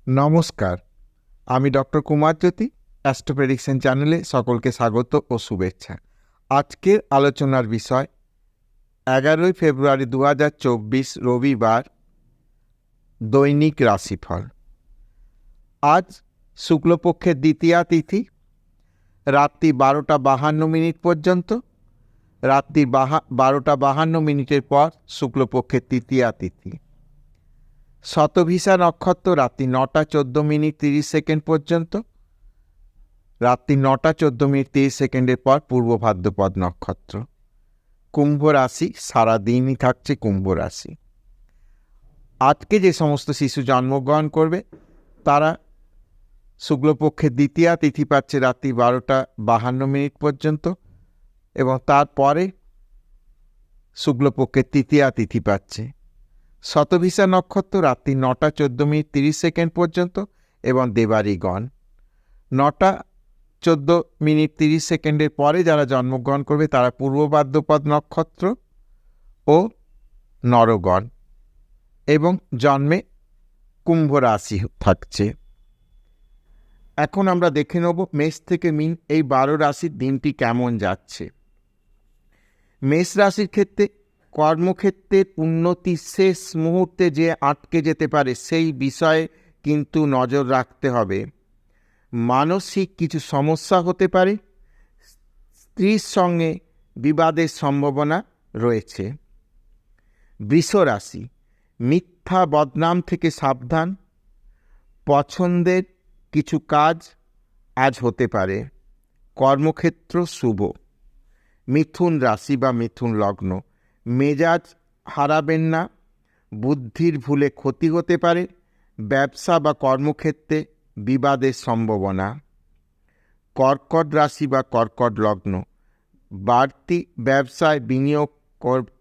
নমস্কার, আমি doctor কুমারজ্যোতি। Astro prediction চ্যানেলে সকলকে স্বাগত ও শুভেচ্ছা। আজকের আলোচনার বিষয় 11 ফেব্রুয়ারি 2024 রবিবার, দৈনিক রাশিফল। আজ শুক্লপক্ষের দ্বিতীয়া তিথি, রাত্রি 12:52 পর্যন্ত। রাত্রি 12:52 পর শুক্লপক্ষের তৃতীয়া তিথি। শতভিষা নক্ষত্র রাত্রি 9:14:30 পর্যন্ত। রাত্রি 9:14:30 পর পূর্ব ভাদ্রপদ নক্ষত্র। কুম্ভ রাশি, সারাদিনই থাকছে কুম্ভ রাশি। আজকে যে সমস্ত শিশু জন্মগ্রহণ করবে তারা শুক্লপক্ষের দ্বিতীয়া তিথি পাচ্ছে রাত্রি 12:52 পর্যন্ত, এবং তারপরে শুক্লপক্ষের তৃতীয়া তিথি পাচ্ছে। শতভিষা নক্ষত্র রাত্রি 9:14:30 পর্যন্ত এবং দেবারিগণ। 9:14:30 পরে যারা জন্মগ্রহণ করবে তারা পূর্ব ভাদ্রপদ নক্ষত্র ও নরগণ, এবং জন্মে কুম্ভ রাশি থাকছে। এখন আমরা দেখে নেব মেষ থেকে মিন এই 12 রাশির দিনটি কেমন যাচ্ছে। মেষ রাশির ক্ষেত্রে কর্মক্ষেত্রের উন্নতি শেষ মুহূর্তে যে আটকে যেতে পারে সেই বিষয়ে কিন্তু নজর রাখতে হবে। মানসিক কিছু সমস্যা হতে পারে, স্ত্রীর সঙ্গে বিবাদের সম্ভাবনা রয়েছে। বৃষ রাশি, মিথ্যা বদনাম থেকে সাবধান। পছন্দের কিছু কাজ আজ হতে পারে। কর্মক্ষেত্র শুভ। মিথুন রাশি বা মিথুন লগ্ন, মেজাজ হারাবেন না, বুদ্ধির ভুলে ক্ষতি হতে পারে। ব্যবসা বা কর্মক্ষেত্রে বিবাদের সম্ভাবনা। কর্কট রাশি বা কর্কট লগ্ন, বাড়তি ব্যবসায় বিনিয়োগ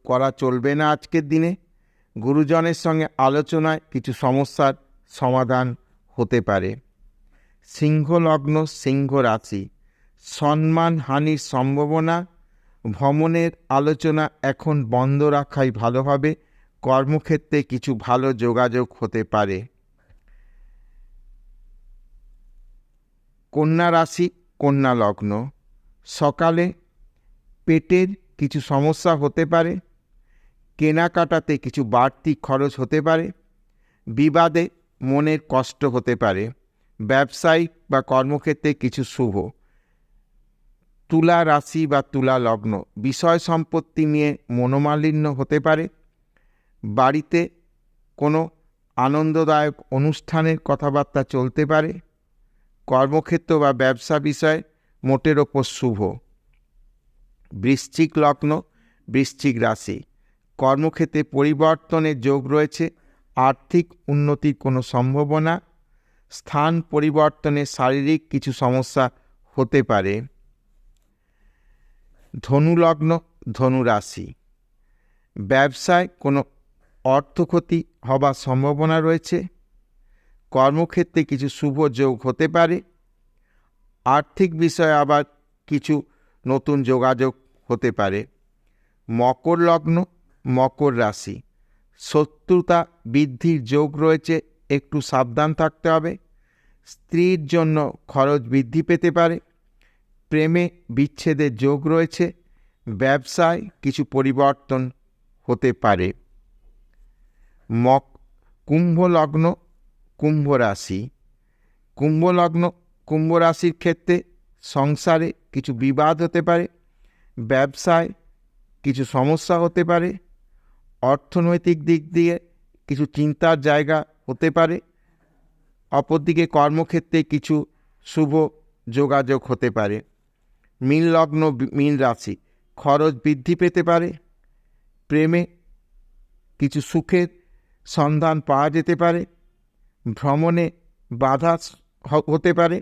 করা চলবে না আজকের দিনে। গুরুজনের সঙ্গে আলোচনায় কিছু সমস্যার সমাধান হতে পারে। সিংহ লগ্ন, সিংহ রাশি, সম্মানহানির সম্ভাবনা। ভ্রমণের আলোচনা এখন বন্ধ রাখাই ভালো হবে। কর্মক্ষেত্রে কিছু ভালো যোগাযোগ হতে পারে। কন্যা রাশি, কন্যা লগ্ন, সকালে পেটের কিছু সমস্যা হতে পারে। কেনাকাটাতে কিছু বাড়তি খরচ হতে পারে। বিবাদে মনের কষ্ট হতে পারে। ব্যবসায়িক বা কর্মক্ষেত্রে কিছু শুভ। তুলা রাশি বা তুলা লগ্ন, বিষয় সম্পত্তি নিয়ে মনোমালিন্য হতে পারে। বাড়িতে কোনো আনন্দদায়ক অনুষ্ঠানের কথাবার্তা চলতে পারে। কর্মক্ষেত্র বা ব্যবসা বিষয় মোটের ওপর শুভ। বৃশ্চিক লগ্ন, বৃশ্চিক রাশি, কর্মক্ষেত্রে পরিবর্তনের যোগ রয়েছে। আর্থিক উন্নতির কোনো সম্ভাবনা। স্থান পরিবর্তনে শারীরিক কিছু সমস্যা হতে পারে। ধনু লগ্ন, ধনু রাশি, ব্যবসায় কোনো অর্থক্ষতি হবার সম্ভাবনা রয়েছে। কর্মক্ষেত্রে কিছু শুভ যোগ হতে পারে। আর্থিক বিষয়ে আবার কিছু নতুন যোগাযোগ হতে পারে। মকর লগ্ন, মকর রাশি, শত্রুতা বৃদ্ধির যোগ রয়েছে, একটু সাবধান থাকতে হবে। স্ত্রীর জন্য খরচ বৃদ্ধি পেতে পারে। প্রেমে বিচ্ছেদের যোগ রয়েছে। ব্যবসায় কিছু পরিবর্তন হতে পারে। কুম্ভ লগ্ন, কুম্ভ রাশি, কুম্ভ লগ্ন কুম্ভ রাশির ক্ষেত্রে সংসারে কিছু বিবাদ হতে পারে। ব্যবসায় কিছু সমস্যা হতে পারে। অর্থনৈতিক দিক দিয়ে কিছু চিন্তার জায়গা হতে পারে। অপরদিকে কর্মক্ষেত্রে কিছু শুভ যোগাযোগ হতে পারে। মীন লগ্ন, মীন রাশি, খরচ বৃদ্ধি পেতে পারে। প্রেমে কিছু সুখের সন্ধান পাওয়া যেতে পারে। ভ্রমণে বাধা হতে পারে।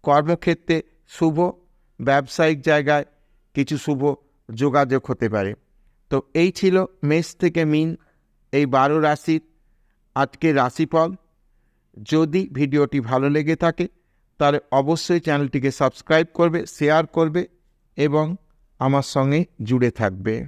কর্মক্ষেত্রে শুভ, ব্যবসায়িক জায়গায় কিছু শুভ যোগাযোগ হতে পারে। তো এই ছিল মেষ থেকে মিন এই 12 রাশির আজকের রাশিফল। যদি ভিডিওটি ভালো লেগে থাকে তাহলে অবশ্যই চ্যানেলটিকে সাবস্ক্রাইব করবে, শেয়ার করবে এবং আমার সঙ্গে জুড়ে থাকবে।